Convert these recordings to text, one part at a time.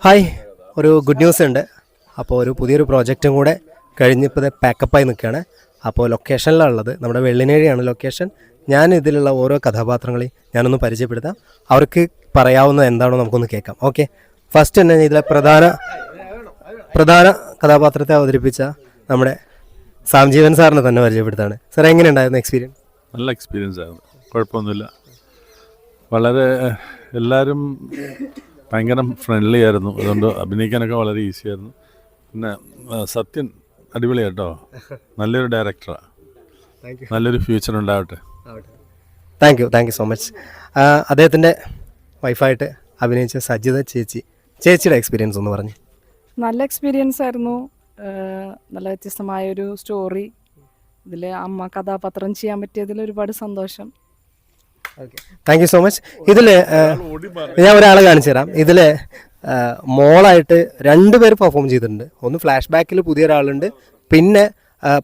Hi, ഒരു good news ഉണ്ട്. അപ്പോൾ ഒരു പുതിയൊരു പ്രോജക്റ്റും കൂടെ കഴിഞ്ഞിപ്പോൾ പാക്കപ്പായി നിൽക്കുകയാണ്. അപ്പോൾ ലൊക്കേഷനിലാണ് ഉള്ളത്, നമ്മുടെ വെള്ളിനേഴിയാണ് ലൊക്കേഷൻ. ഞാൻ ഇതിലുള്ള ഓരോ കഥാപാത്രങ്ങളെയും ഞാനൊന്ന് പരിചയപ്പെടുത്താം. അവർക്ക് പറയാവുന്നത് എന്താണോ നമുക്കൊന്ന് കേൾക്കാം. ഓക്കെ, ഫസ്റ്റ് തന്നെ ഇതിലെ പ്രധാന കഥാപാത്രത്തെ അവതരിപ്പിച്ച നമ്മുടെ സാംജീവൻ സാറിനെ തന്നെ പരിചയപ്പെടുത്താണ്. സാർ, എങ്ങനെയുണ്ടായിരുന്നു എക്സ്പീരിയൻസ്? നല്ല എക്സ്പീരിയൻസ് ആയിരുന്നു, കുഴപ്പമൊന്നുമില്ല. വളരെ എല്ലാവരും ഭയങ്കര ഫ്രണ്ട്ലി ആയിരുന്നു, അതുകൊണ്ട് അഭിനയിക്കാനൊക്കെ വളരെ ഈസി ആയിരുന്നു. പിന്നെ സത്യൻ അടിപൊളി കേട്ടോ, നല്ലൊരു ഡയറക്ടറാണ്, നല്ലൊരു ഫ്യൂച്ചർ ഉണ്ടാവട്ടെ. Thank you so much. അദ്ദേഹത്തിൻ്റെ വൈഫായിട്ട് അഭിനയിച്ച സജിത ചേച്ചിയുടെ എക്സ്പീരിയൻസ് ഒന്ന് പറഞ്ഞു. നല്ല എക്സ്പീരിയൻസ് ആയിരുന്നു, നല്ല വ്യത്യസ്തമായൊരു സ്റ്റോറി. ഇതിൽ അമ്മ കഥാപാത്രം ചെയ്യാൻ പറ്റിയതിൽ ഒരുപാട് സന്തോഷം. Thank you so much. ഇതിൽ ഞാൻ ഒരാളെ കാണിച്ചു തരാം. ഇതിൽ മോളായിട്ട് 2 പേര് പെർഫോം ചെയ്തിട്ടുണ്ട്. ഒന്ന് ഫ്ലാഷ് ബാക്കിൽ പുതിയൊരാളുണ്ട്, പിന്നെ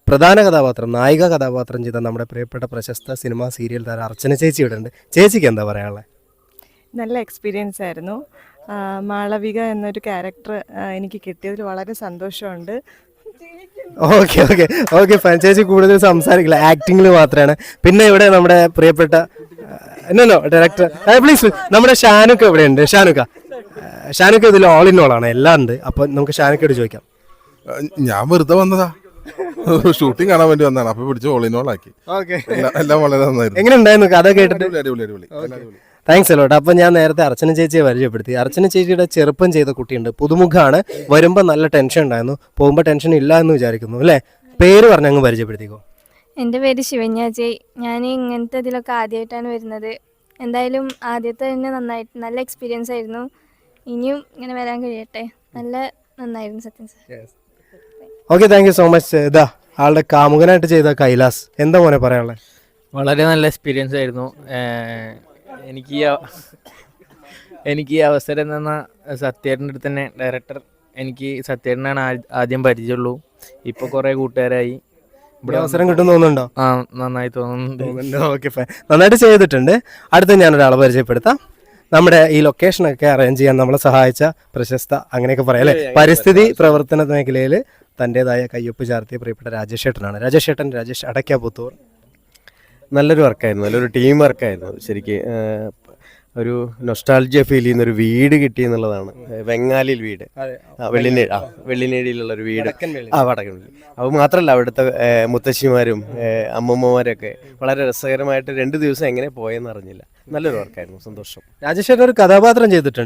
പ്രധാന കഥാപാത്രം നായിക കഥാപാത്രം ചെയ്ത നമ്മുടെ പ്രിയപ്പെട്ട പ്രശസ്ത സിനിമ സീരിയൽ താരം അർച്ചന ചേച്ചി ഇവിടെ ഉണ്ട്. ചേച്ചിക്ക് എന്താ പറയാനുള്ളത്? നല്ല എക്സ്പീരിയൻസ് ആയിരുന്നു. മാളവിക എന്നൊരു ക്യാരക്ടർ എനിക്ക് കിട്ടിയതിൽ വളരെ സന്തോഷമുണ്ട്. Okay fine. ചേച്ചി കൂടുതൽ സംസാരിക്കില്ല, ആക്ടിങ്ങിൽ മാത്രമാണ്. പിന്നെ ഇവിടെ നമ്മുടെ പ്രിയപ്പെട്ട ഡയറക്ടർ പ്ലീസ്, നമ്മുടെ ഷാനുക്ക ഇവിടെ ഉണ്ട്. ഷാനുക്ക ഇതിൽ ഓൾ ഇൻ ഓൾ ആണ്, എല്ലാം ഉണ്ട്. അപ്പൊ നമുക്ക് ഷാനുക്കയോട് ചോദിക്കാം. ഞാൻ വെറുതെ വന്നതാ, ഷൂട്ടിംഗ് കാണാൻ വേണ്ടി വന്നതാണ്. അപ്പൊ പിടിച്ച് ഓൾ ഇൻ ഓൾ ആക്കി. എല്ലാം വളരെ നന്നായിരുന്നു. എങ്ങനെ ഉണ്ടായിരുന്നു കഥ കേട്ടിട്ട്? അടിപൊളി. Thanks a lot. അപ്പം ഞാൻ നേരത്തെ അർച്ചന ചേച്ചിയെ പരിചയപ്പെടുത്തി. അർച്ചന ചേച്ചിയുടെ ചെറുപ്പം ചെയ്ത കുട്ടിയുണ്ട്, പുതുമുഖമാണ്. വരുമ്പോൾ നല്ല ടെൻഷൻ ഉണ്ടായിരുന്നു, പോകുമ്പോൾ ടെൻഷൻ ഇല്ല എന്ന് വിചാരിക്കുന്നു അല്ലേ? പേര് പറഞ്ഞ് അങ്ങ് പരിചയപ്പെടുത്തിക്കോ. എൻ്റെ പേര് ശിവന്യ ജയ്. ഞാൻ ഇങ്ങനത്തെ ഇതിലൊക്കെ ആദ്യമായിട്ടാണ് വരുന്നത്. എന്തായാലും ആദ്യത്തെ തന്നെ നല്ല എക്സ്പീരിയൻസ് ആയിരുന്നു. ഇനിയും ഇങ്ങനെ വരാൻ കഴിയട്ടെ. നന്നായിരുന്നു സത്യം sir. Okay, thank you so much. ഇതാ ആളുടെ കാമുകനായിട്ട് ചെയ്ത കൈലാസ്, എന്താ മോനെ പറയാനുള്ളത്? വളരെ നല്ല എക്സ്പീരിയൻസ് ആയിരുന്നു. എനിക്ക് ഈ അവസരം തന്ന സത്യേട്ടൻ്റെ അടുത്ത് തന്നെ ഡയറക്ടർ, എനിക്ക് സത്യേട്ടനാണ് ആദ്യം പരിചയമുള്ളൂ. ഇപ്പോൾ കുറേ കൂട്ടുകാരായി. ഇവിടെ അവസരം കിട്ടും തോന്നുന്നുണ്ടോ? നന്നായി തോന്നുന്നുണ്ട്. ഓക്കെ ഫൈൻ, നന്നായിട്ട് ചെയ്തിട്ടുണ്ട്. അടുത്ത ഞാനൊരാളെ പരിചയപ്പെടുത്താം. നമ്മുടെ ഈ ലൊക്കേഷനൊക്കെ അറേഞ്ച് ചെയ്യാൻ നമ്മളെ സഹായിച്ച പ്രശസ്ത, അങ്ങനെയൊക്കെ പറയാം അല്ലേ, പരിസ്ഥിതി പ്രവർത്തന മേഖലയിൽ തൻ്റെതായ കയ്യൊപ്പ് ചാർത്തിയ പ്രിയപ്പെട്ട രാജേഷ് ഏട്ടനാണ്. രാജേഷ് അടയ്ക്കാപുത്തൂർ. നല്ലൊരു വർക്കായിരുന്നു, നല്ലൊരു ടീം വർക്കായിരുന്നു. ശരിക്കും ഒരു നൊസ്റ്റാൾജിയ ഫീൽ ചെയ്യുന്ന ഒരു വീട് കിട്ടി എന്നുള്ളതാണ്. വെങ്ങാലിൽ വീട്, വെള്ളിനേഴിയിലുള്ള ഒരു വീട്, വടക്കൻ. അത് മാത്രമല്ല, അവിടുത്തെ മുത്തശ്ശിമാരും അമ്മൂമ്മമാരൊക്കെ വളരെ രസകരമായിട്ട് 2 ദിവസം എങ്ങനെ പോയെന്ന് അറിഞ്ഞില്ല. നല്ലൊരു വർക്കായിരുന്നു, സന്തോഷം. രാജേഷ് ഏട്ടൻ ഒരു കഥാപാത്രം ചെയ്തിട്ടുണ്ട്.